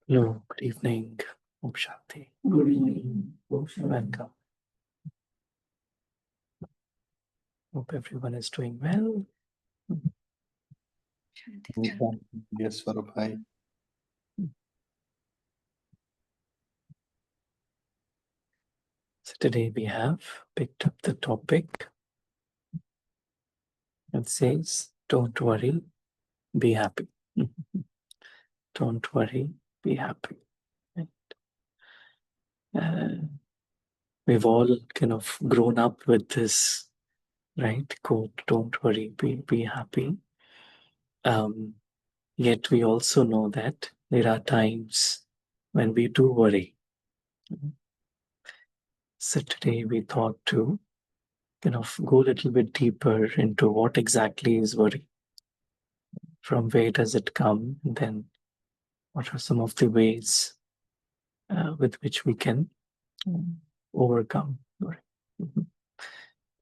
Hello, good evening. Om Shanti. Good evening. Welcome. Hope everyone is doing well. Yes, Swarup. So today we have picked up the topic. It says, don't worry, be happy. Don't worry, be happy. Right? We've all kind of grown up with this, right? Quote, don't worry, be happy. Yet we also know that there are times when we do worry. So today we thought to kind of go a little bit deeper into what exactly is worry. From where does it come? And then what are some of the ways with which we can overcome worry?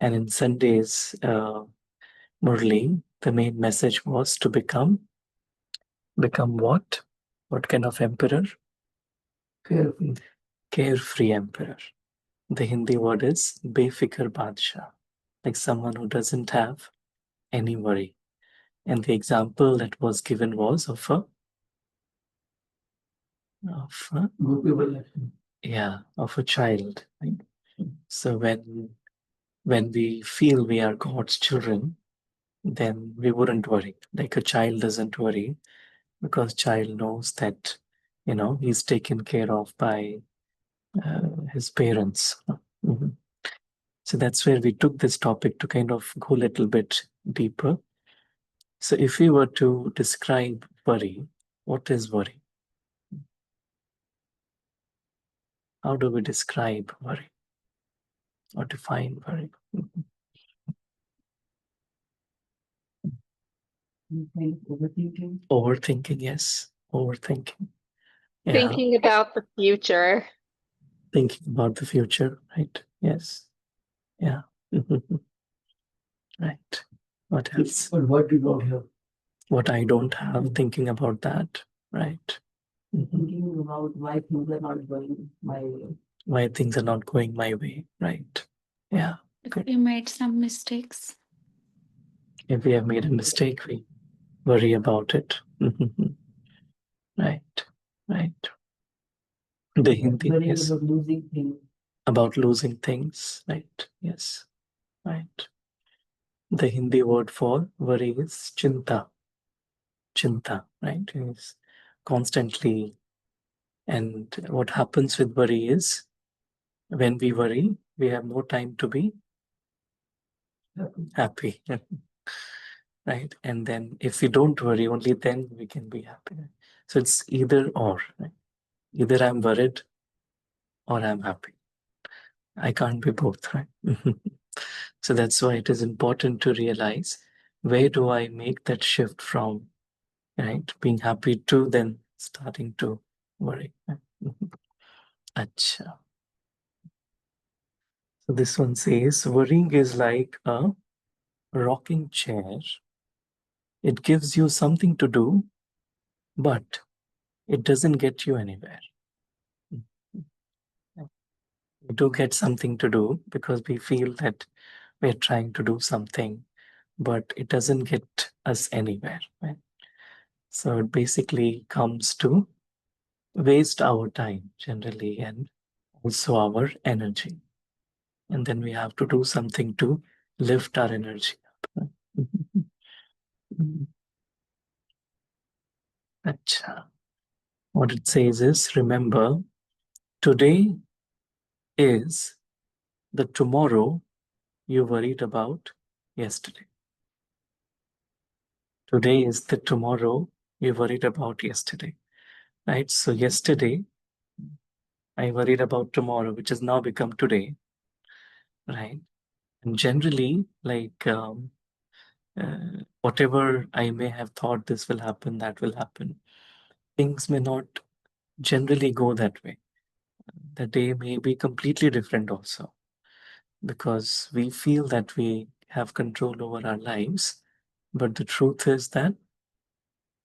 And in Sunday's Murli, the main message was to become what? What kind of emperor? Carefree emperor. The Hindi word is Befikar Badshah, like someone who doesn't have any worry. And the example that was given was of a child. Right? So when we feel we are God's children, then we wouldn't worry. Like a child doesn't worry because child knows that he's taken care of by his parents. Mhm. So that's where we took this topic to kind of go a little bit deeper. So if we were to describe worry, what is worry? How do we describe worry or define worry? Overthinking, yes. Overthinking. Yeah. Thinking about the future. Thinking about the future, right? Yes. Yeah. Right. What else? But what do you not have? What I don't have, thinking about that, right? Thinking about why things are not going my way. Why things are not going my way, right? Yeah. If Good. we made some mistakes. If we have made a mistake, we worry about it. Right. Right. The Hindi Worrying is about losing things. about losing things, right? Yes. Right. The Hindi word for worry is chinta. Chinta, right? Is constantly. And what happens with worry is when we worry, we have no time to be happy. Right? And then if we don't worry, only then we can be happy. So it's either or. Right? Either I'm worried or I'm happy. I can't be both, right? So that's why it is important to realize, where do I make that shift from, right, being happy to then starting to worry. Acha. So this one says, worrying is like a rocking chair. It gives you something to do, but it doesn't get you anywhere. We do get something to do because we feel that we're trying to do something, but it doesn't get us anywhere. Right? So it basically comes to waste our time generally and also our energy. And then we have to do something to lift our energy up. Acha. What it says is, remember, today is the tomorrow you worried about yesterday. Today is the tomorrow you worried about yesterday, right? So yesterday, I worried about tomorrow, which has now become today, right? And generally, like whatever I may have thought this will happen, that will happen, things may not generally go that way. The day may be completely different also, because we feel that we have control over our lives, but the truth is that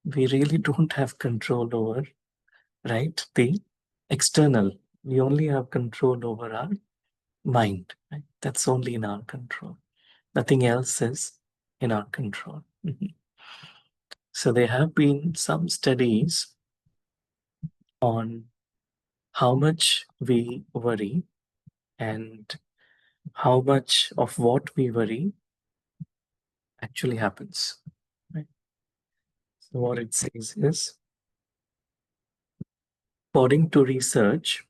we really don't have control over right? The external. We only have control over our mind, right? That's only in our control. Nothing else is in our control. So there have been some studies on how much we worry and how much of what we worry actually happens. Right? So what it says is, according to research,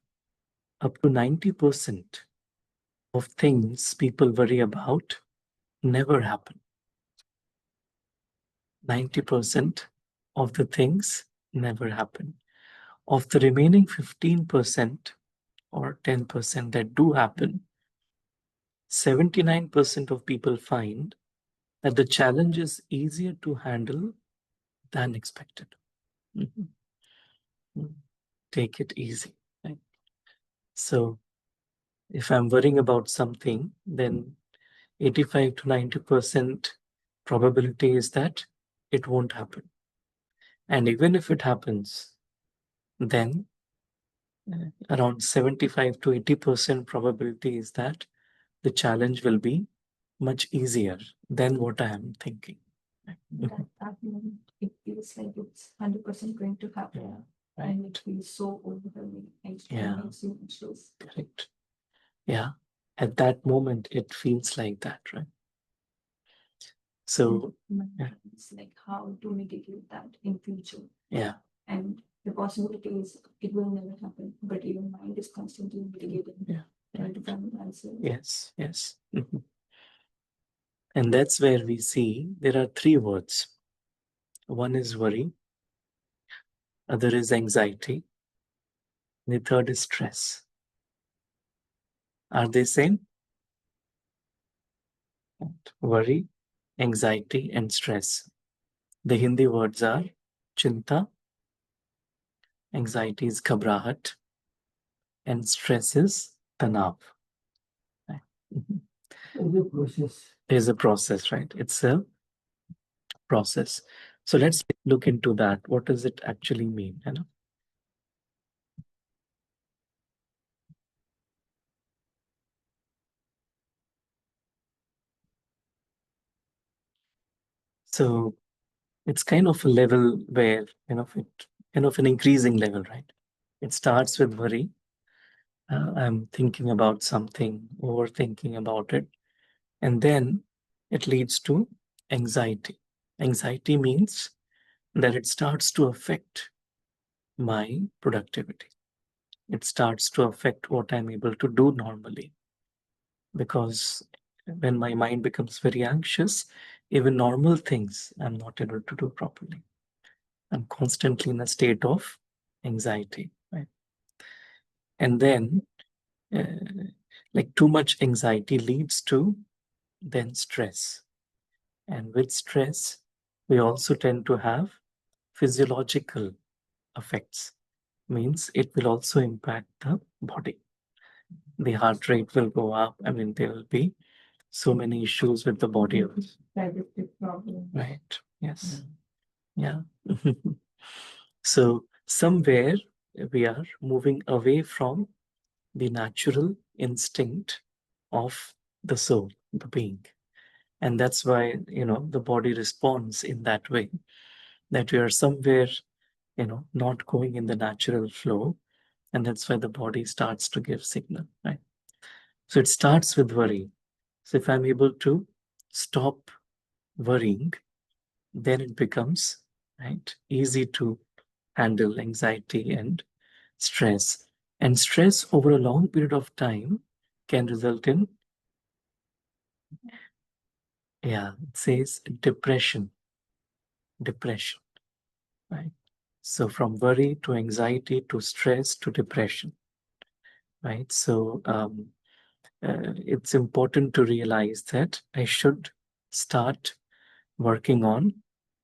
up to 90% of things people worry about never happen. 90% of the things never happen. Of the remaining 15% or 10% that do happen, 79% of people find that the challenge is easier to handle than expected. Take it easy. Right? So if I'm worrying about something, then 85 to 90% probability is that it won't happen. And even if it happens, then around 75 to 80% probability is that the challenge will be much easier than what I am thinking. At that moment, it feels like it's 100% going to happen. Right. And it feels so overwhelming and Yeah. makes you anxious. Correct. Yeah. At that moment, it feels like that, right? So, yeah. It's like how to mitigate that in future. Yeah. And the possibility is it will never happen, but your mind is constantly mitigating. Yeah. Trying to find an answer. Yes, yes. And that's where we see there are three words. One is worry, other is anxiety, and the third is stress. Are they same? Worry, anxiety, and stress. The Hindi words are chinta, anxiety is ghabrahat, and stress is tanav. It's a process. There's a process, right? It's a process. So let's look into that. What does it actually mean? You know? So it's kind of a level where kind of an increasing level, right? It starts with worry. I'm thinking about something, overthinking about it, and then it leads to anxiety. Anxiety means that it starts to affect my productivity. It starts to affect what I'm able to do normally. Because when my mind becomes very anxious, even normal things I'm not able to do properly. I'm constantly in a state of anxiety, right? And then, like too much anxiety leads to then stress. And with stress, we also tend to have physiological effects. Means it will also impact the body. The heart rate will go up. I mean, there will be so many issues with the body. Digestive problem. Right. Yes. Yeah. So somewhere we are moving away from the natural instinct of the soul, the being. And that's why, the body responds in that way, that we are somewhere, not going in the natural flow. And that's why the body starts to give signal, right? So it starts with worry. So if I'm able to stop worrying, then it becomes easy to handle anxiety and stress. And stress over a long period of time can result in, it says depression. Depression, right? So from worry to anxiety to stress to depression, right? So it's important to realize that I should start working on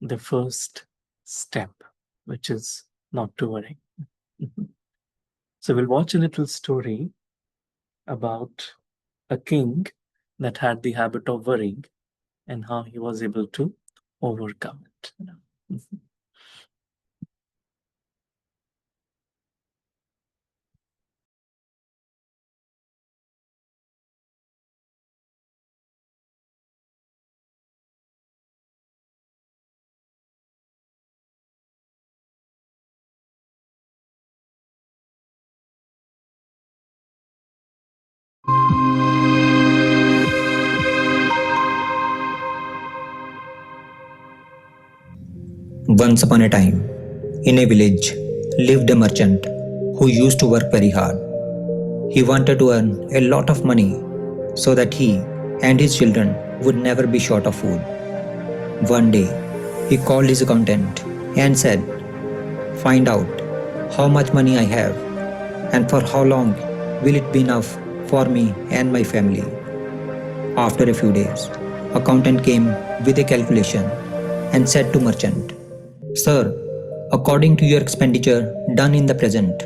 the first step, which is not to worry. So we'll watch a little story about a king that had the habit of worrying and how he was able to overcome it. Once upon a time, in a village, lived a merchant who used to work very hard. He wanted to earn a lot of money so that he and his children would never be short of food. One day, he called his accountant and said, "Find out how much money I have and for how long will it be enough for me and my family." After a few days, accountant came with a calculation and said to merchant, "Sir, according to your expenditure done in the present,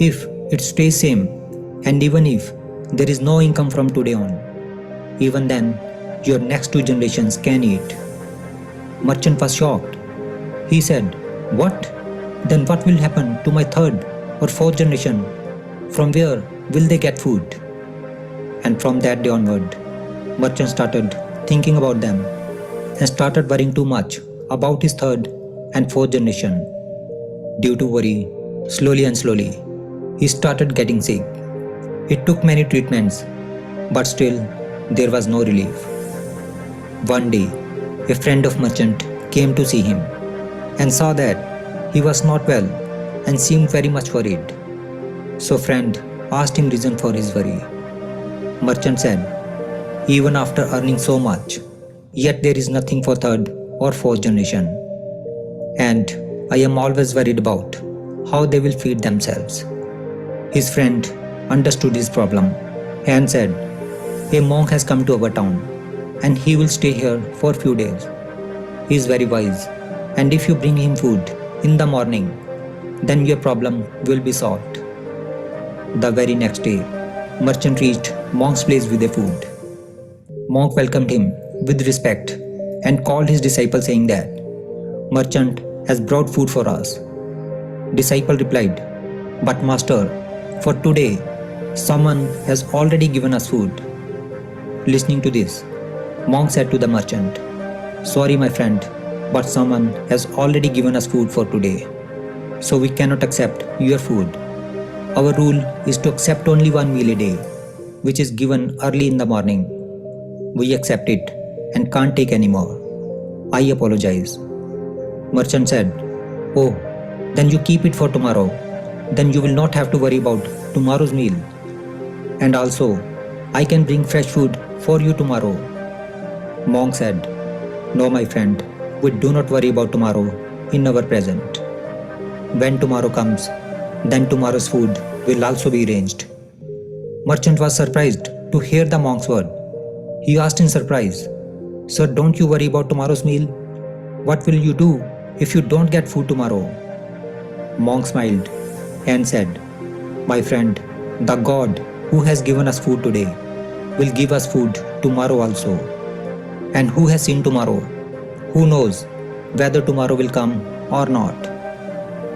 if it stays same and even if there is no income from today on, even then your next 2 generations can eat." Merchant was shocked. He said, "What? Then what will happen to my 3rd or 4th generation? From where will they get food?" And from that day onward, merchant started thinking about them and started worrying too much about his 3rd and 4th generation. Due to worry, slowly and slowly, he started getting sick. It took many treatments, but still there was no relief. One day, a friend of merchant came to see him and saw that he was not well and seemed very much worried. So friend asked him reason for his worry. Merchant said, "Even after earning so much, yet there is nothing for 3rd or 4th generation. And I am always worried about how they will feed themselves." His friend understood his problem and said, "A monk has come to our town and he will stay here for few days. He is very wise, and if you bring him food in the morning, then your problem will be solved." The very next day, merchant reached monk's place with the food. Monk welcomed him with respect and called his disciple saying that, "Merchant has brought food for us." Disciple replied, "But master, for today, someone has already given us food." Listening to this, monk said to the merchant, "Sorry my friend, but someone has already given us food for today, so we cannot accept your food. Our rule is to accept only 1 meal a day, which is given early in the morning. We accept it and can't take any more. I apologize." Merchant said, "Oh, then you keep it for tomorrow. Then you will not have to worry about tomorrow's meal. And also, I can bring fresh food for you tomorrow." Monk said, "No my friend, we do not worry about tomorrow in our present. When tomorrow comes, then tomorrow's food will also be arranged." Merchant was surprised to hear the monk's word. He asked in surprise, "Sir, don't you worry about tomorrow's meal? What will you do if you don't get food tomorrow?" Monk smiled and said, "My friend, the God who has given us food today will give us food tomorrow also. And who has seen tomorrow? Who knows whether tomorrow will come or not?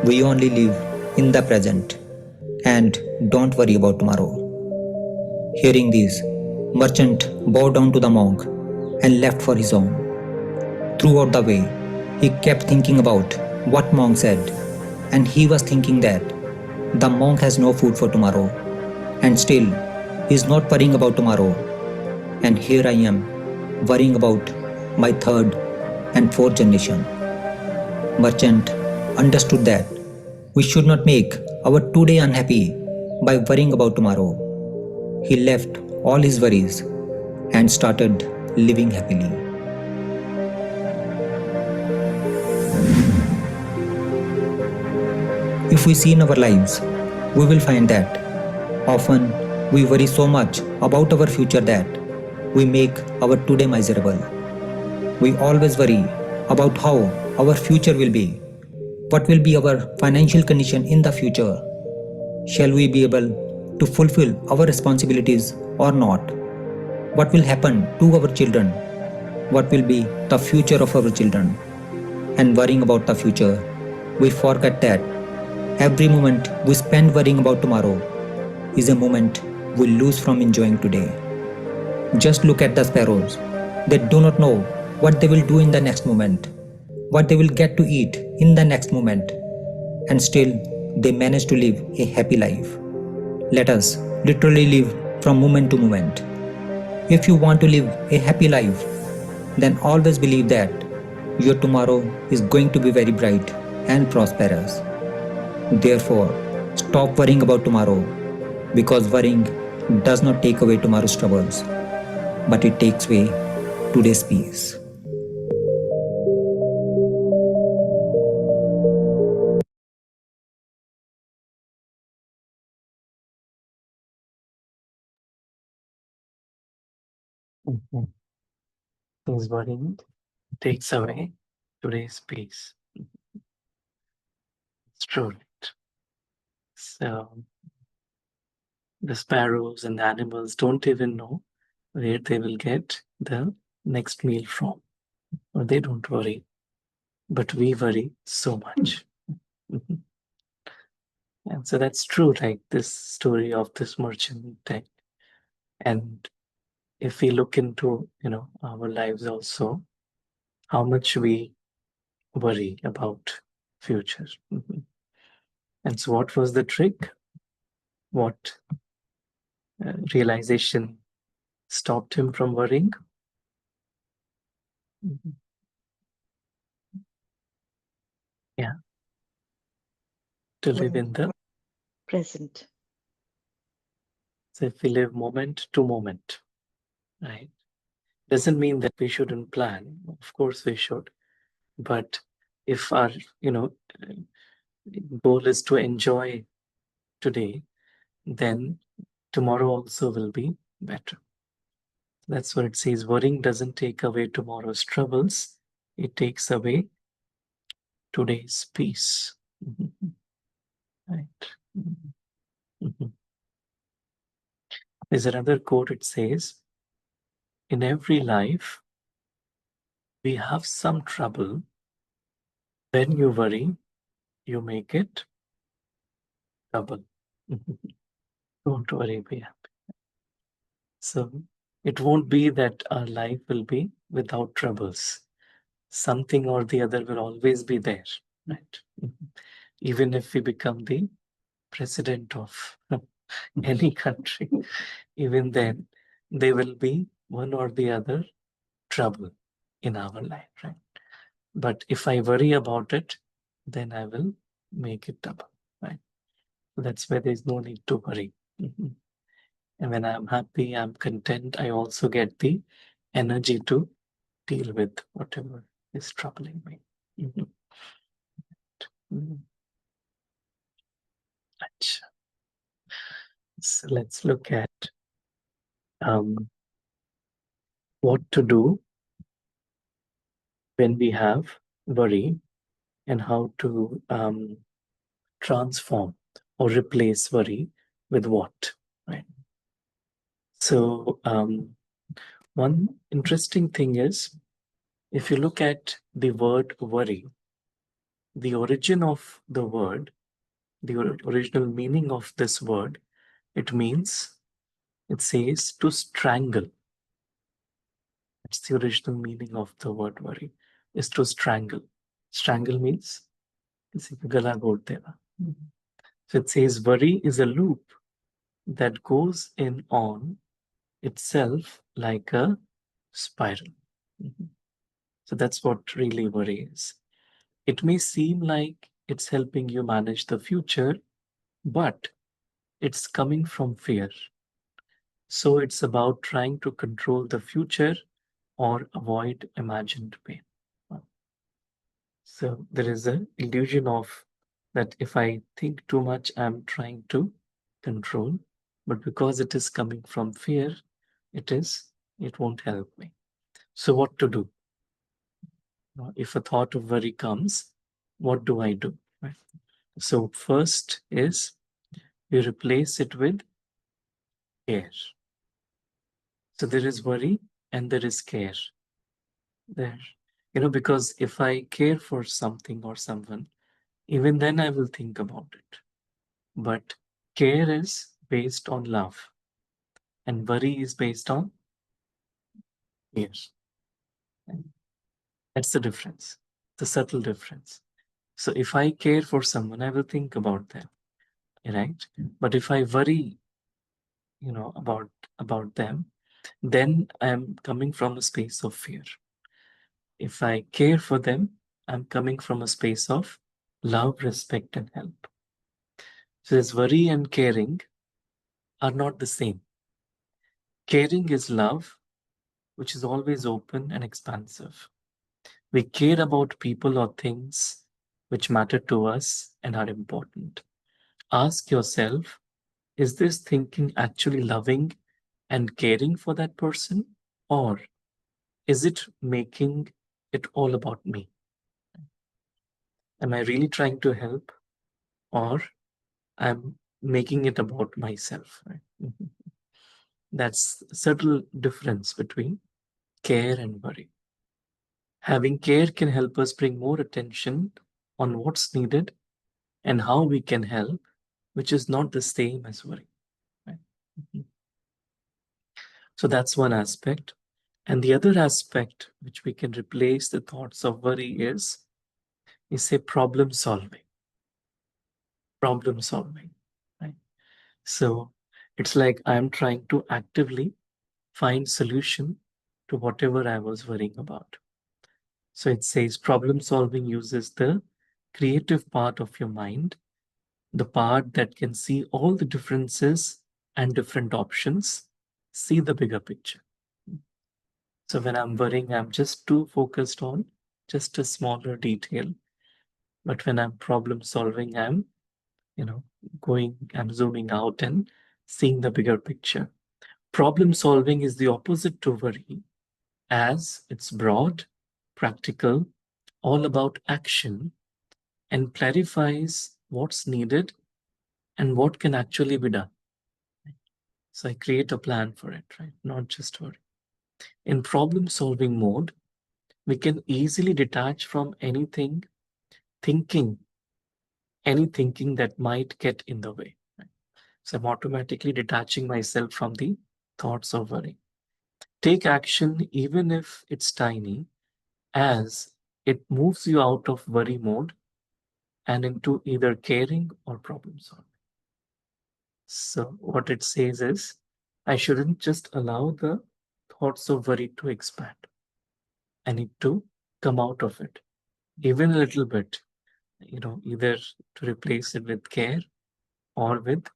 We only live in the present and don't worry about tomorrow." Hearing this, merchant bowed down to the monk and left for his home. Throughout the way, he kept thinking about what monk said, and he was thinking that the monk has no food for tomorrow and still he is not worrying about tomorrow. And here I am worrying about my 3rd and 4th generation. Merchant understood that we should not make our today unhappy by worrying about tomorrow. He left all his worries and started living happily. If we see in our lives, we will find that often we worry so much about our future that we make our today miserable. We always worry about how our future will be. What will be our financial condition in the future? Shall we be able to fulfill our responsibilities or not? What will happen to our children? What will be the future of our children? And worrying about the future, we forget that every moment we spend worrying about tomorrow is a moment we lose from enjoying today. Just look at the sparrows. They do not know what they will do in the next moment, what they will get to eat in the next moment, and still they manage to live a happy life. Let us literally live from moment to moment. If you want to live a happy life, then always believe that your tomorrow is going to be very bright and prosperous. Therefore, stop worrying about tomorrow, because worrying does not take away tomorrow's troubles, but it takes away today's peace. Mhm. Is worrying takes away today's peace. It's true. Right? So the sparrows and the animals don't even know where they will get the next meal from, or they don't worry, but we worry so much. Mhm. And so that's true, like this story of this merchant. And if we look into, our lives also, how much we worry about future. Mhm. And so what was the trick? What realization stopped him from worrying? Mhm. Yeah. To live in the present. So if we live moment to moment, right? Doesn't mean that we shouldn't plan. Of course we should. But if our, goal is to enjoy today, then tomorrow also will be better. That's what it says. Worrying doesn't take away tomorrow's troubles. It takes away today's peace. Mhm. Right. Mhm. Mhm. There's another quote, it says, in every life, we have some trouble. When you worry, you make it double. Don't worry, be happy. So it won't be that our life will be without troubles. Something or the other will always be there, right? Even if we become the president of any country, even then there will be one or the other trouble in our life, right? But if I worry about it, then I will make it double, right? So that's where there's no need to worry. Mhm. And when I'm happy, I'm content, I also get the energy to deal with whatever is troubling me. Mhm. Mhm. Right. So let's look at what to do when we have worry and how to transform or replace worry with what, right? So one interesting thing is, if you look at the word worry, the origin of the word, the original meaning of this word, it says to strangle. That's the original meaning of the word worry, is to strangle. Strangle means किसी का गला घोट देना. So it says worry is a loop that goes in on itself like a spiral. Mhm. So that's what really worry is. It may seem like it's helping you manage the future, but it's coming from fear. So it's about trying to control the future or avoid imagined pain. So there is an illusion of that if I think too much, I'm trying to control, but because it is coming from fear, it won't help me. So what to do? If a thought of worry comes, what do I do? Right? So first is you replace it with care. So there is worry and there is care. There, because if I care for something or someone, even then I will think about it. But care is based on love, and worry is based on fear. And that's the difference, the subtle difference. So if I care for someone, I will think about them, right? But if I worry, about them, then I am coming from a space of fear. If I care for them, I'm coming from a space of love, respect, and help. So this worry and caring are not the same. Caring is love, which is always open and expansive. We care about people or things which matter to us and are important. Ask yourself, is this thinking actually loving and caring for that person? Or is it making it all about me? Am I really trying to help? Or I'm making it about myself? Right? That's a subtle difference between care and worry. Having care can help us bring more attention on what's needed and how we can help, which is not the same as worry. Right? So that's one aspect. And the other aspect which we can replace the thoughts of worry is say problem solving. Problem solving. Right? So it's like I'm trying to actively find solution to whatever I was worrying about. So it says problem solving uses the creative part of your mind, the part that can see all the differences and different options, see the bigger picture. So when I'm worrying, I'm just too focused on just a smaller detail. But when I'm problem solving, I'm, I'm zooming out and seeing the bigger picture. Problem solving is the opposite to worry, as it's broad, practical, all about action, and clarifies what's needed and what can actually be done. So I create a plan for it, right? Not just worry. In problem solving mode, we can easily detach from any thinking that might get in the way. Right? So I'm automatically detaching myself from the thoughts of worry. Take action even if it's tiny, as it moves you out of worry mode and into either caring or problem solving. So what it says is, I shouldn't just allow the thoughts of worry to expand. I need to come out of it, even a little bit, either to replace it with care or with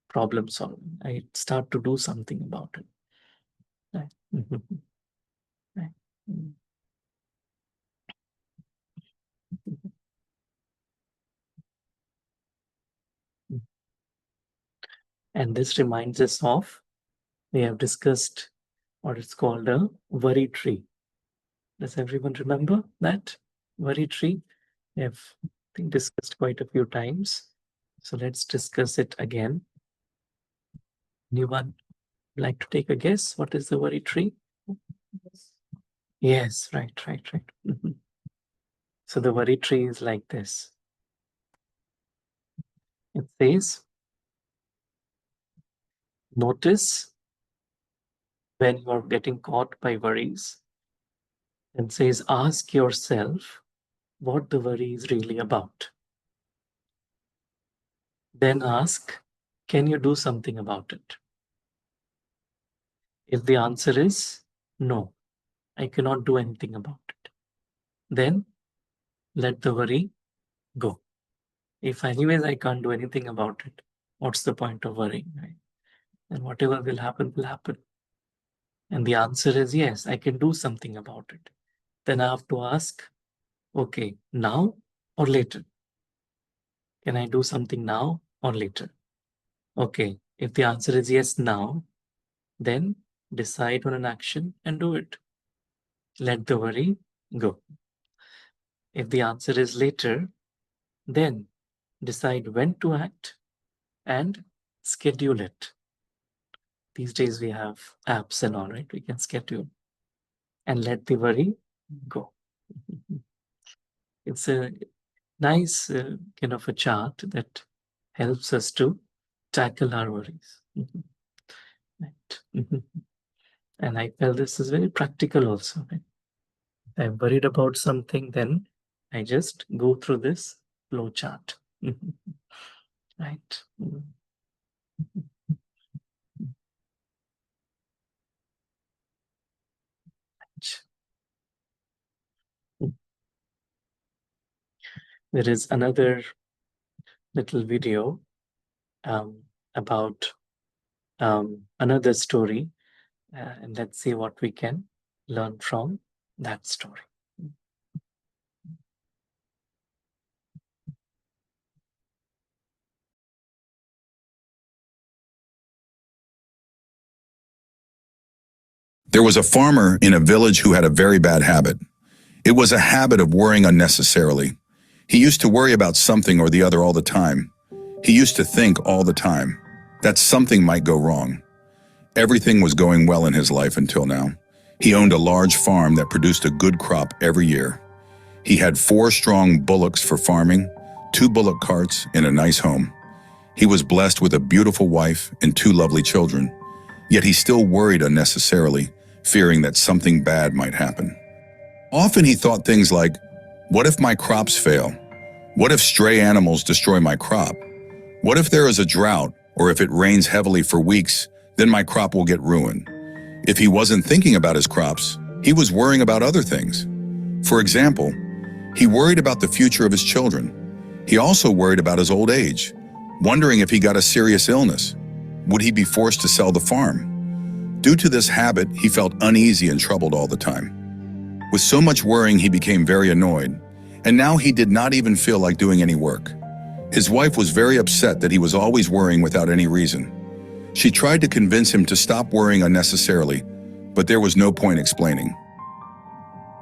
problem solving. I start to do something about it. Right. Right. Mm. And this reminds us of, we have discussed what is called a worry tree. Does everyone remember that worry tree? We have, I think, discussed quite a few times. So let's discuss it again. Anyone like to take a guess? What is the worry tree? Yes, right. Mhm. So the worry tree is like this. It says, notice when you are getting caught by worries, and says, ask yourself what the worry is really about. Then ask, can you do something about it? If the answer is no, I cannot do anything about it, then let the worry go. If anyways I can't do anything about it, what's the point of worrying, right? And whatever will happen will happen. And the answer is yes, I can do something about it. Then I have to ask, okay, now or later? Can I do something now or later? Okay, if the answer is yes now, then decide on an action and do it. Let the worry go. If the answer is later, then decide when to act and schedule it. These days we have apps and all, right? We can schedule and let the worry go. It's a nice kind of a chart that helps us to tackle our worries. Right. And I felt this is very practical also. Right? I'm worried about something, then I just go through this flow chart. Right. There is another little video about another story, and let's see what we can learn from that story. There was a farmer in a village who had a very bad habit. It was a habit of worrying unnecessarily. He used to worry about something or the other all the time. He used to think all the time that something might go wrong. Everything was going well in his life until now. He owned a large farm that produced a good crop every year. He had 4 strong bullocks for farming, 2 bullock carts, and a nice home. He was blessed with a beautiful wife and 2 lovely children. Yet he still worried unnecessarily, fearing that something bad might happen. Often he thought things like, what if my crops fail? What if stray animals destroy my crop? What if there is a drought, or if it rains heavily for weeks, then my crop will get ruined? If he wasn't thinking about his crops, he was worrying about other things. For example, he worried about the future of his children. He also worried about his old age, wondering if he got a serious illness. Would he be forced to sell the farm? Due to this habit, he felt uneasy and troubled all the time. With so much worrying, he became very annoyed, and now he did not even feel like doing any work. His wife was very upset that he was always worrying without any reason. She tried to convince him to stop worrying unnecessarily, but there was no point explaining.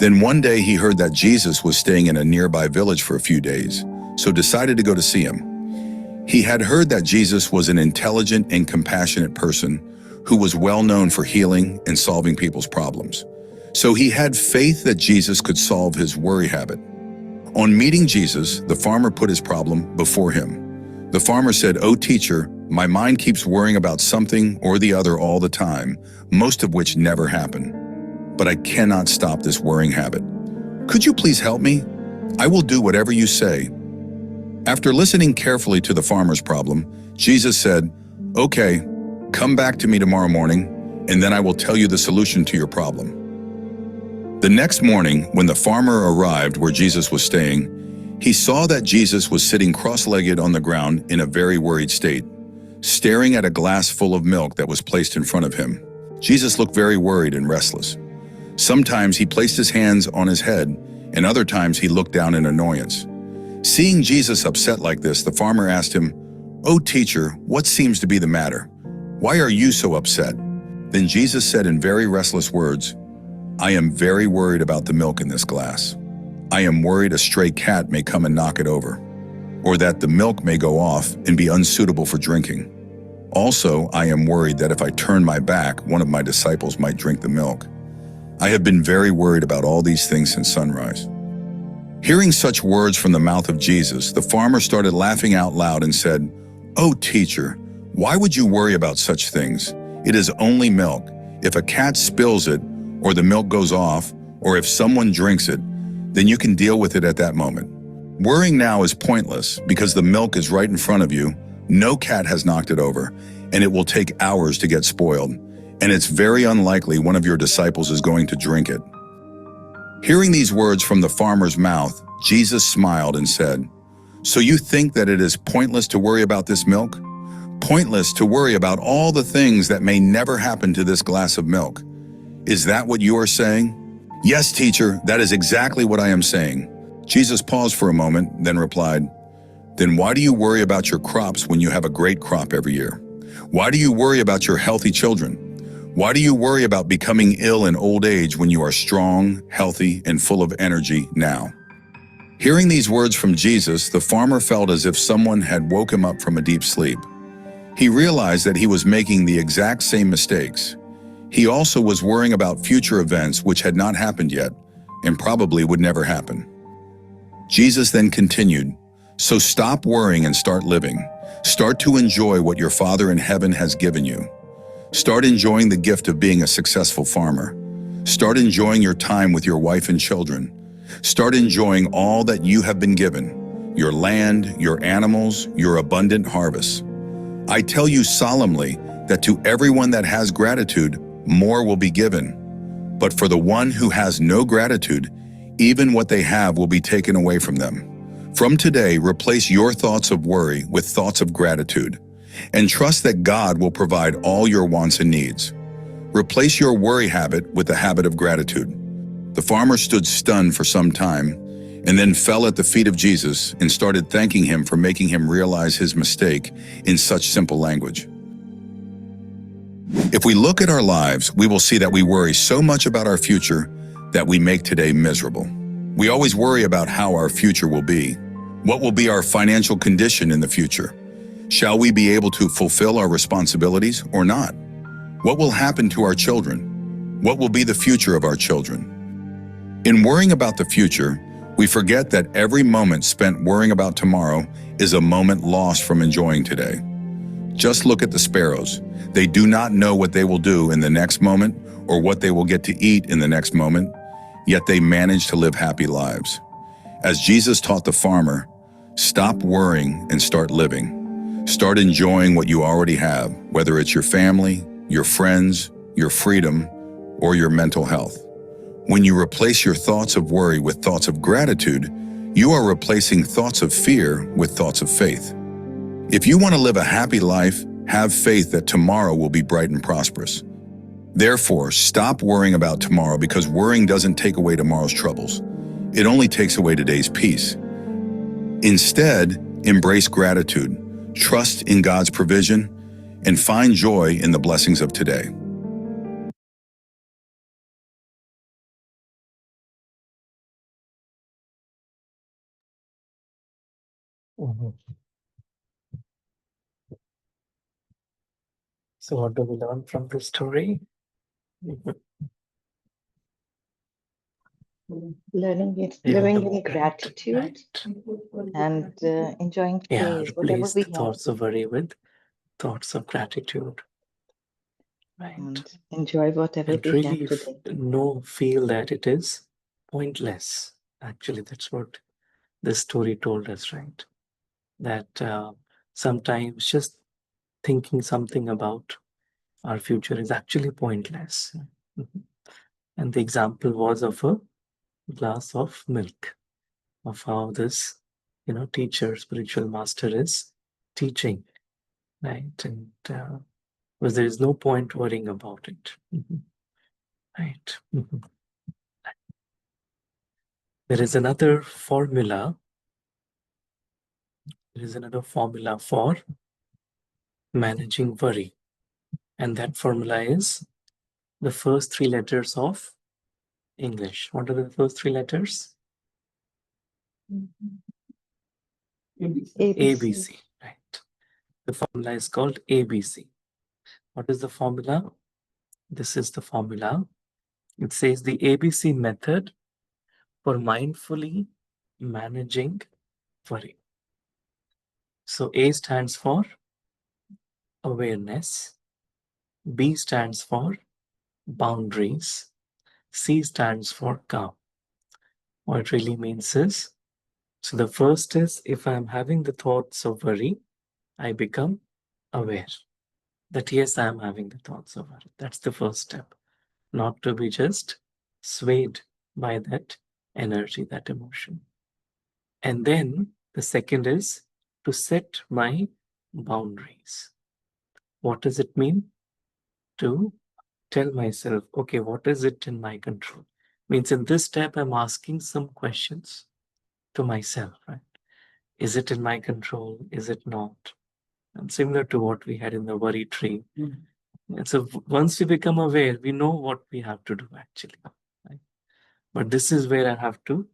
Then one day he heard that Jesus was staying in a nearby village for a few days, so decided to go to see him. He had heard that Jesus was an intelligent and compassionate person who was well known for healing and solving people's problems. So he had faith that Jesus could solve his worry habit. On meeting Jesus, the farmer put his problem before him. The farmer said, "Oh, teacher, my mind keeps worrying about something or the other all the time, most of which never happen. But I cannot stop this worrying habit. Could you please help me? I will do whatever you say." After listening carefully to the farmer's problem, Jesus said, "Okay, come back to me tomorrow morning, and then I will tell you the solution to your problem." The next morning, when the farmer arrived where Jesus was staying, he saw that Jesus was sitting cross-legged on the ground in a very worried state, staring at a glass full of milk that was placed in front of him. Jesus looked very worried and restless. Sometimes he placed his hands on his head, and other times he looked down in annoyance. Seeing Jesus upset like this, the farmer asked him, "Oh, teacher, what seems to be the matter? Why are you so upset?" Then Jesus said in very restless words, "I am very worried about the milk in this glass. I am worried a stray cat may come and knock it over, or that the milk may go off and be unsuitable for drinking. Also, I am worried that if I turn my back, one of my disciples might drink the milk. I have been very worried about all these things since sunrise." Hearing such words from the mouth of Jesus, the farmer started laughing out loud and said, "Oh, teacher, why would you worry about such things? It is only milk. If a cat spills it, or the milk goes off, or if someone drinks it, then you can deal with it at that moment. Worrying now is pointless because the milk is right in front of you, no cat has knocked it over, and it will take hours to get spoiled, and it's very unlikely one of your disciples is going to drink it." Hearing these words from the farmer's mouth, Jesus smiled and said, "So you think that it is pointless to worry about this milk? Pointless to worry about all the things that may never happen to this glass of milk? Is that what you are saying?" "Yes, teacher, that is exactly what I am saying." Jesus paused for a moment, then replied, "Then why do you worry about your crops when you have a great crop every year? Why do you worry about your healthy children? Why do you worry about becoming ill in old age when you are strong, healthy, and full of energy now?" Hearing these words from Jesus, the farmer felt as if someone had woke him up from a deep sleep. He realized that he was making the exact same mistakes. He also was worrying about future events which had not happened yet, and probably would never happen. Jesus then continued, "So stop worrying and start living. Start to enjoy what your Father in heaven has given you. Start enjoying the gift of being a successful farmer. Start enjoying your time with your wife and children. Start enjoying all that you have been given, your land, your animals, your abundant harvests. I tell you solemnly that to everyone that has gratitude, more will be given. But for the one who has no gratitude, even what they have will be taken away from them. From today, replace your thoughts of worry with thoughts of gratitude and trust that God will provide all your wants and needs. Replace your worry habit with the habit of gratitude. The farmer stood stunned for some time and then fell at the feet of Jesus and started thanking him for making him realize his mistake in such simple language. If we look at our lives, we will see that we worry so much about our future that we make today miserable. We always worry about how our future will be. What will be our financial condition in the future? Shall we be able to fulfill our responsibilities or not? What will happen to our children? What will be the future of our children? In worrying about the future, we forget that every moment spent worrying about tomorrow is a moment lost from enjoying today. Just look at the sparrows. They do not know what they will do in the next moment or what they will get to eat in the next moment, yet they manage to live happy lives. As Jesus taught the farmer, stop worrying and start living. Start enjoying what you already have, whether it's your family, your friends, your freedom, or your mental health. When you replace your thoughts of worry with thoughts of gratitude, you are replacing thoughts of fear with thoughts of faith. If you want to live a happy life, have faith that tomorrow will be bright and prosperous. Therefore, stop worrying about tomorrow because worrying doesn't take away tomorrow's troubles. It only takes away today's peace. Instead, embrace gratitude, trust in God's provision, and find joy in the blessings of today. Mhm. So what do we learn from this story? Living in The gratitude right. and enjoying Yeah, today, whatever replace we the have, thoughts of worry with thoughts of gratitude. Right. and enjoy whatever And we have really today. feel that it is pointless. Actually, that's what this story told us, right? That sometimes just thinking something about our future is actually pointless. Mhm. And the example was of a glass of milk, of how this, teacher, spiritual master is teaching, right? And because there is no point worrying about it. Mhm. Right. Mhm. There is another formula. There is another formula for managing worry. And that formula is the first three letters of English. What are the first three letters? ABC, right? The formula is called ABC. What is the formula? This is the formula. It says the ABC method for mindfully managing worry. So A stands for awareness, B stands for boundaries, C stands for calm. What it really means is, so the first is, if I'm having the thoughts of worry, I become aware that yes, I'm having the thoughts of worry. That's the first step. Not to be just swayed by that energy, that emotion. And then the second is to set my boundaries. What does it mean? To tell myself, okay, what is it in my control? Means in this step, I'm asking some questions to myself, right? Is it in my control? Is it not? And similar to what we had in the worry tree. And so once we become aware, we know what we have to do actually. Right? But this is where I have to,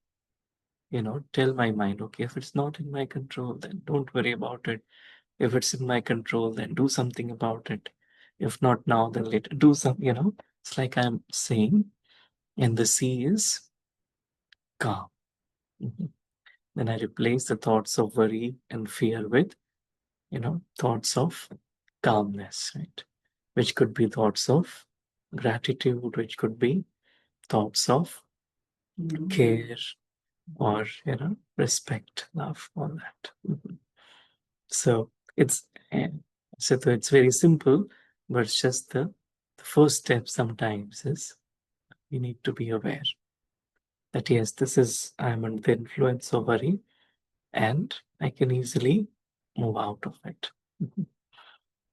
tell my mind, okay, if it's not in my control, then don't worry about it. If it's in my control, then do something about it. If not now, then later. Do some, it's like I'm saying, and the C is calm. Mhm. Then I replace the thoughts of worry and fear with, thoughts of calmness, right? Which could be thoughts of gratitude, which could be thoughts of care or, respect, love, all that. Mhm. So it's it's very simple, but it's just the first step sometimes is we need to be aware that yes, this is I'm under the influence of worry, and I can easily move out of it.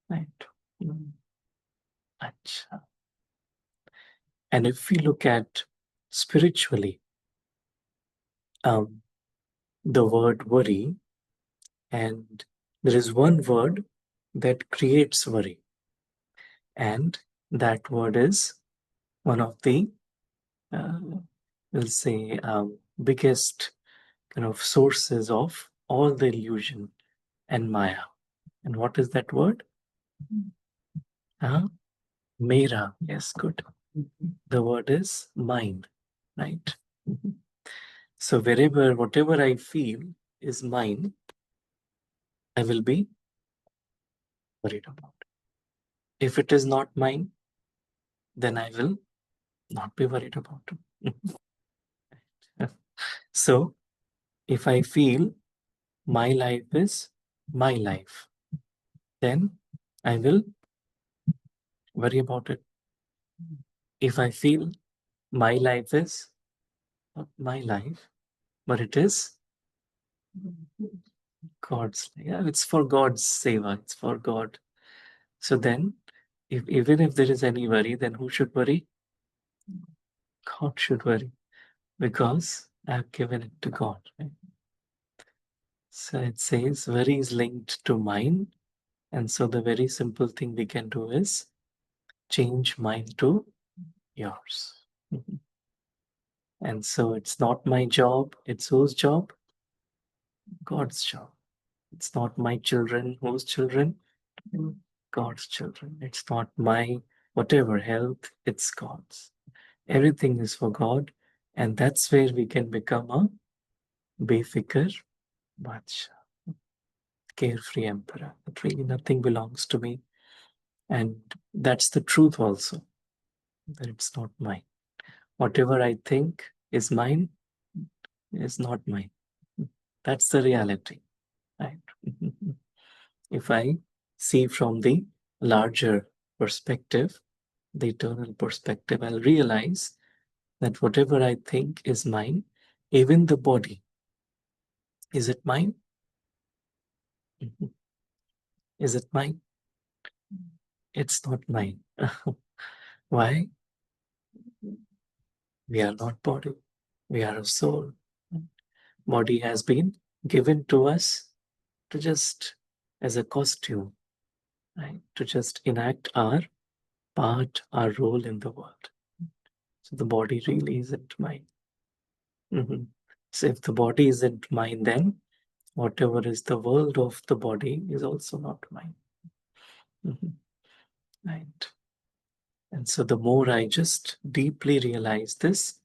Right. Acha. And if we look at spiritually, the word worry, and there is one word that creates worry, and that word is one of the, we'll say, biggest kind of sources of all the illusion and Maya. And what is that word? Mera. Yes, good. The word is mind, right? So wherever, whatever I feel is mine, I will be worried about. If it is not mine, then I will not be worried about it. So if I feel my life is my life, then I will worry about it. If I feel my life is not my life, but it is God's, yeah, it's for God's seva, it's for God. So then, even if there is any worry, then who should worry? God should worry, because I've given it to God. Right? So it says worry is linked to mine, and so the very simple thing we can do is change mine to yours. And so it's not my job, it's whose job? God's job. It's not my children, whose children? God's children. It's not my whatever health, it's God's. Everything is for God, and that's where we can become a befikr Badshah, carefree emperor. But really nothing belongs to me. And that's the truth also, that it's not mine. Whatever I think is mine is not mine. That's the reality, right? If I see from the larger perspective, the eternal perspective, I'll realize that whatever I think is mine, even the body, is it mine? Is it mine? It's not mine. Why? We are not body. We are a soul. Body has been given to us to just as a costume, right? To just enact our part, our role in the world. So the body really isn't mine. So if the body isn't mine, then whatever is the world of the body is also not mine. Right. And so the more I just deeply realize this,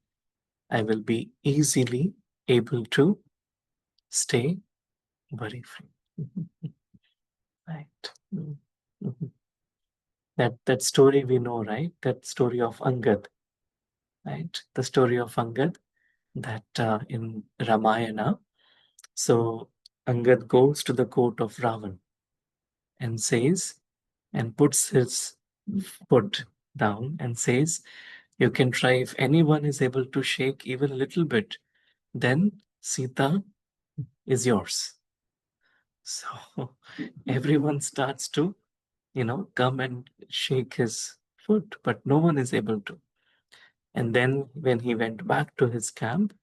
I will be easily able to stay worry free. Right. That story we know, right? That story of Angad, right? The story of Angad, that in Ramayana. So Angad goes to the court of Ravan and says, and puts his foot down and says, you can try, if anyone is able to shake even a little bit, then Sita is yours. So everyone starts to, come and shake his foot, but no one is able to. And then when he went back to his camp,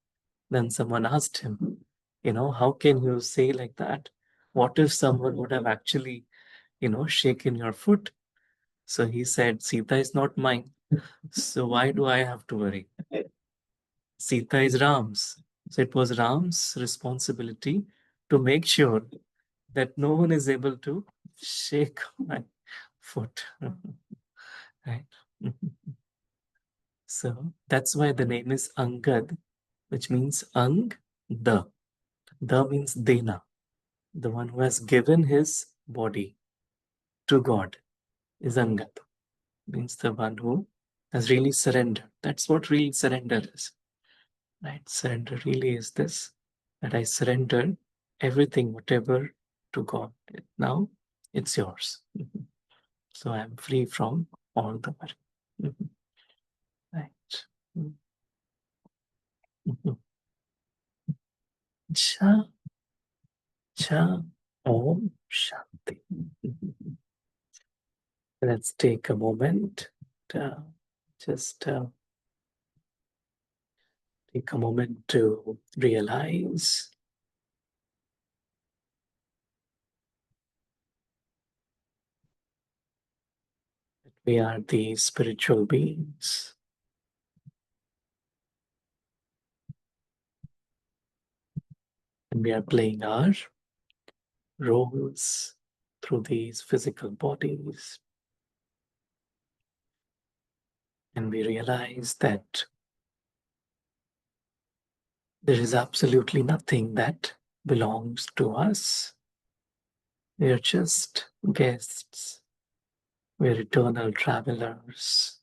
then someone asked him, how can you say like that? What if someone would have actually, shaken your foot? So he said, Sita is not mine. So why do I have to worry? Sita is Ram's. So it was Ram's responsibility to make sure that no one is able to shake my foot. Right? So that's why the name is Angad, which means Ang Da. Da means Dena, the one who has given his body to God is Angad, means the one who has really surrendered. That's what real surrender is. Right? Surrender really is this, that I surrender everything, whatever, to God. Now it's yours. So I'm free from all the worry. Right. Acha. Cha Om Shanti. Let's take a moment. Just take a moment to realize that we are these spiritual beings. And we are playing our roles through these physical bodies. And we realize that there is absolutely nothing that belongs to us. We are just guests. We are eternal travelers.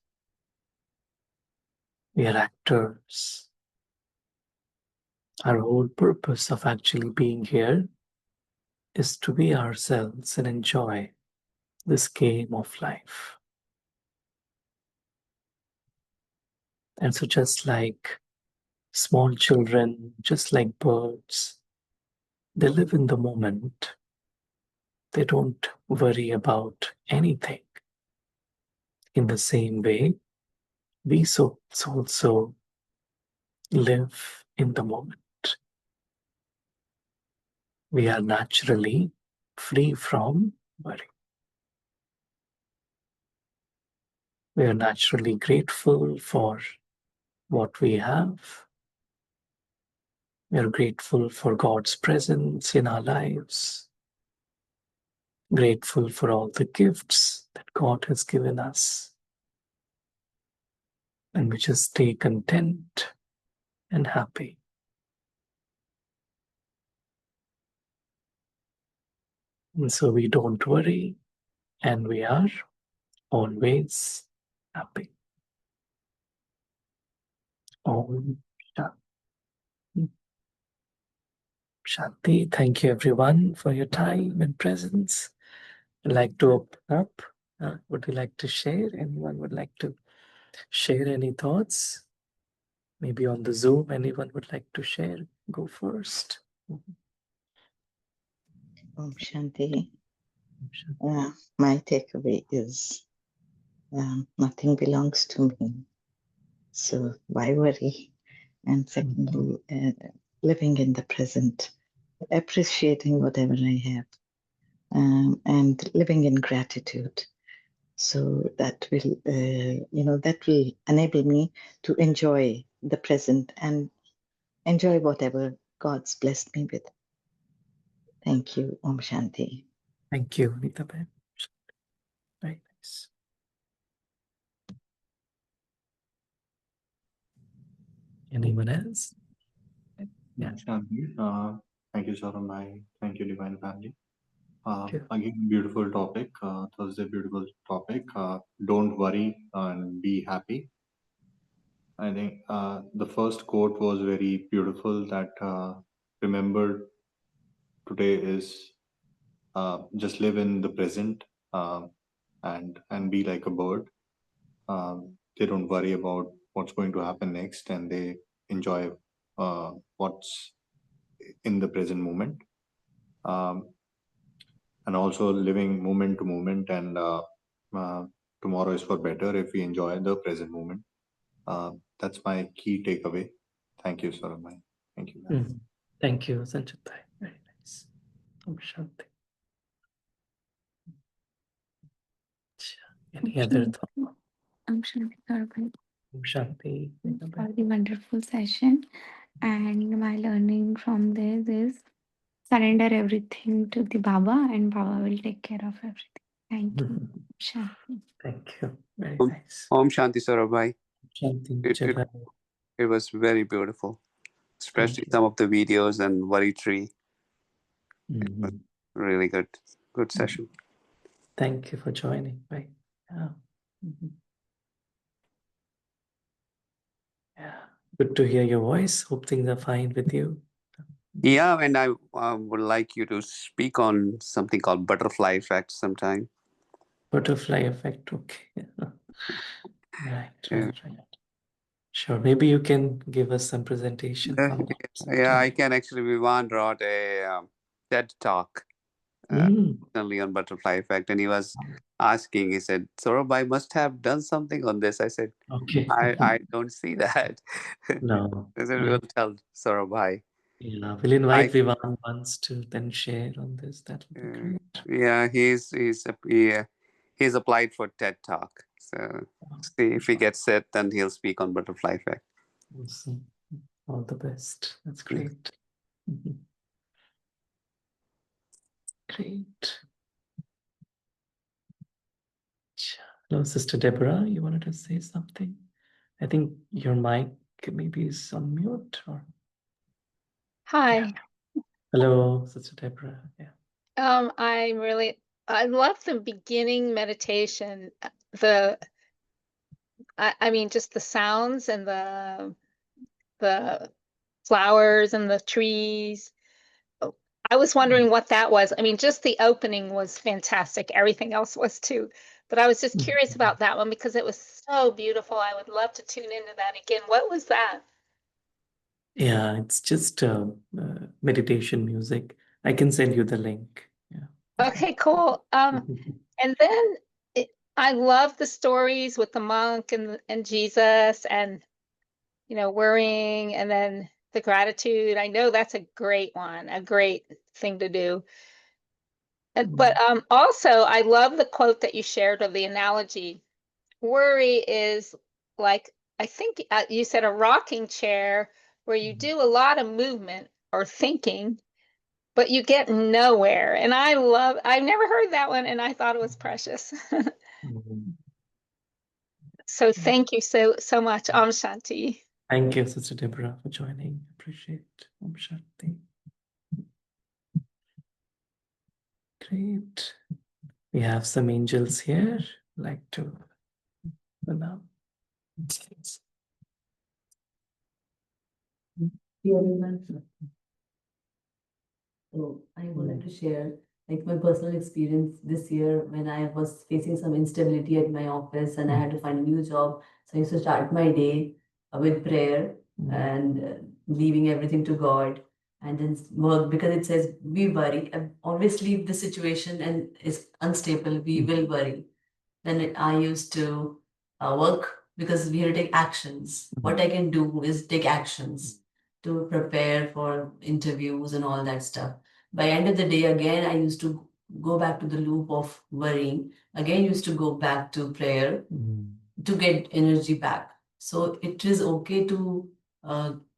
We are actors. Our whole purpose of actually being here is to be ourselves and enjoy this game of life. And so just like small children, just like birds, they live in the moment. They don't worry about anything. In the same way, we also live in the moment. We are naturally free from worry. We are naturally grateful for what we have. We are grateful for God's presence in our lives. Grateful for all the gifts that God has given us. And we just stay content and happy. And so we don't worry, and we are always happy. Om Shanti. Shanti. Thank you everyone for your time and presence. I'd like to open up. Would you like to share? Anyone would like to share any thoughts? Maybe on the Zoom, anyone would like to share? Go first. Om Shanti. My takeaway is nothing belongs to me. So why worry? And secondly, living in the present, appreciating whatever I have, and living in gratitude. So that will, that will enable me to enjoy the present and enjoy whatever God's blessed me with. Thank you. Om Shanti. Thank you, Neetaben. Very nice. Anyone else? Yeah. Shanti, thank you, Saurabh. Thank you, Divine Family. Sure. Again, beautiful topic. Thursday, beautiful topic. Don't worry and be happy. I think the first quote was very beautiful. That remember today is just live in the present and be like a bird. They don't worry about what's going to happen next, and they enjoy what's in the present moment. And also living moment to moment, and tomorrow is for better if we enjoy the present moment. That's my key takeaway. Thank you, Saurabh. Thank you. Thank you, Sanchitai. Very nice. Om Shanti. Any other thought? Shanti Sarabhai, Om Shanti. for the wonderful session. And my learning from this is surrender everything to the Baba, and Baba will take care of everything. Thank you. Shanti. Thank you. Very Om- nice. Om Shanti Sarabhai. Shanti. It was very beautiful, especially you. some of the videos and worry tree. Mhm. Really good session. Thank you for joining. Right. Yeah. Mhm. Yeah. Good to hear your voice. Hope things are fine with you. Yeah, and I would like you to speak on something called butterfly effect sometime. Butterfly effect. Okay. Right. Yeah. Sure. Maybe you can give us some presentation from that. Yeah, I can actually. Vivan wrote a TED Talk Mm, only on butterfly effect, and he was asking. He said, "Saurabh, must have done something on this." I said, okay. "I don't see that." No. I said, Yeah. "We'll tell Saurabh." Yeah. We'll invite Vivan once to then share on this. That would be great. Yeah, he's applied for TED Talk. So see if he gets it, then he'll speak on butterfly effect. Awesome. All the best. That's great. Mhm. Great. Hello, Sister Deborah. You wanted to say something? I think your mic maybe is on mute or. Hi. Hello, Sister Deborah. Yeah. I love the beginning meditation. I mean, just the sounds and the flowers and the trees. Oh, I was wondering what that was. I mean, just the opening was fantastic. Everything else was too. But I was just curious about that one because it was so beautiful. I would love to tune into that again. What was that? Yeah, it's just meditation music. I can send you the link. Yeah. Okay, cool. And then I love the stories with the monk and Jesus and worrying and then the gratitude. I know that's a great one, a great thing to do. But also I love the quote that you shared of the analogy. Worry is like I think you said a rocking chair where you do a lot of movement or thinking, but you get nowhere. And I've never heard that one and I thought it was precious. Mhm. So thank you so much. Om Shanti. Thank you, Sister Deborah, for joining. Appreciate it. Om Shanti. Great. We have some angels here. Like to announce. So I wanted to share like my personal experience this year when I was facing some instability at my office and I had to find a new job. So I used to start my day with prayer and leaving everything to God and then work because it says we worry. Obviously, if the situation and is unstable, we will worry. Then I used to work because we had to take actions. What I can do is take actions to prepare for interviews and all that stuff. By end of the day, again, I used to go back to the loop of worrying. Again, used to go back to prayer to get energy back. So it is okay to.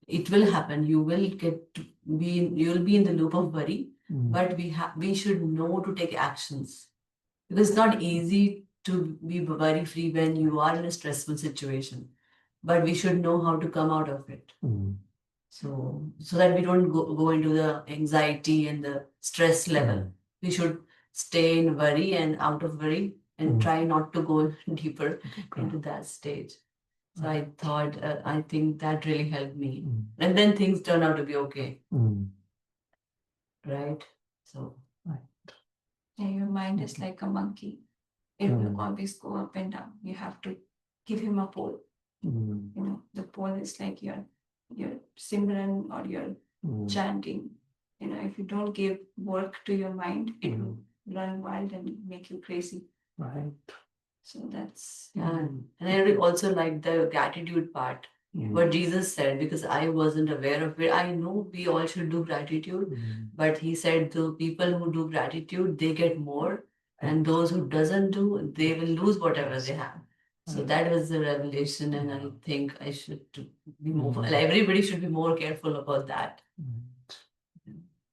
It will happen. You will you will be in the loop of worry, but we should know to take actions because it's not easy to be worry free when you are in a stressful situation, but we should know how to come out of it. So that we don't go into the anxiety and the stress level. We should stay in worry and out of worry and try not to go deeper into that stage. So I thought, I think that really helped me. And then things turn out to be okay. Right? So. Yeah, your mind is like a monkey. It will always go up and down. You have to give him a pole. The pole is like your Simran or your chanting. If you don't give work to your mind, it will run wild and make you crazy. Right. So that's And I also like the gratitude part. What Jesus said, because I wasn't aware of it. I know we all should do gratitude, but he said the people who do gratitude, they get more, and those who doesn't do, they will lose whatever they have. So that was the revelation, and I think I should be more. Everybody should be more careful about that.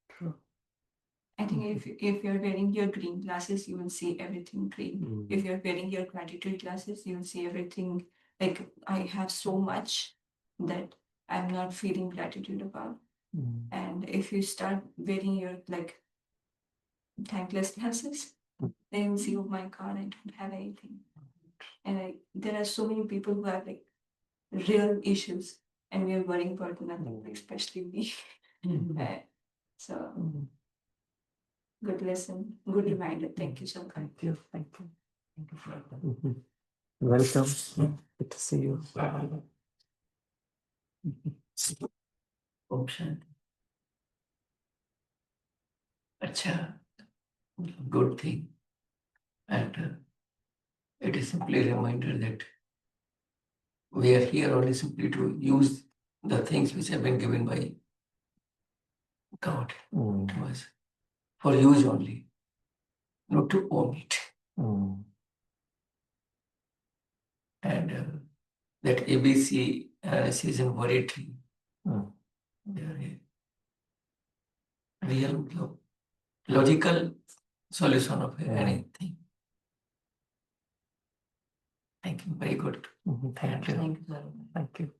True. I think if you're wearing your green glasses, you will see everything green. If you're wearing your gratitude glasses, you will see everything like I have so much that I'm not feeling gratitude about. And if you start wearing your like thankless glasses, then you'll see, oh my God, I don't have anything. And there are so many people who have like real issues, and we are worrying about nothing, especially me. So good lesson, good reminder. Thank you so much. Thank you. Thank you. Thank you for that. Welcome. Good to see you. Om Shanti. अच्छा, good thing. And it is simply a reminder that we are here only simply to use the things which have been given by God to us for use only, not to own it. And that ABC season worry tree, they are a real logical solution of anything. Thank you. Very good. Thank you. Thank you, sir. Thank you.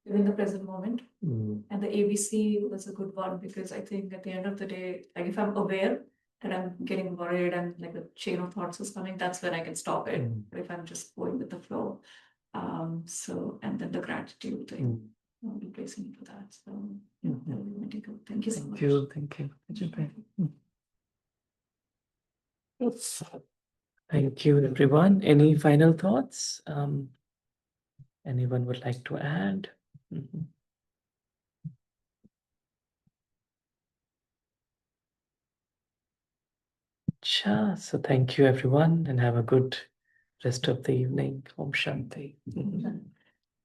Live in the present moment. Mm. And the ABC was a good one because I think at the end of the day, like if I'm aware that I'm getting worried and like a chain of thoughts is coming, that's when I can stop it. But if I'm just going with the flow. So, and then the gratitude thing, I'll be praising for that. So, yeah, that'll be my takeaway. Thank you so much. Thank you. Thank you, everyone. Any final thoughts? Anyone would like to add? Mhm. Sure. So thank you, everyone, and have a good rest of the evening. Om Shanti.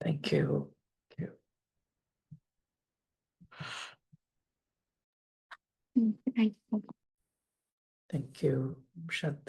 Thank you. Thank you. Thank you. Om Shanti.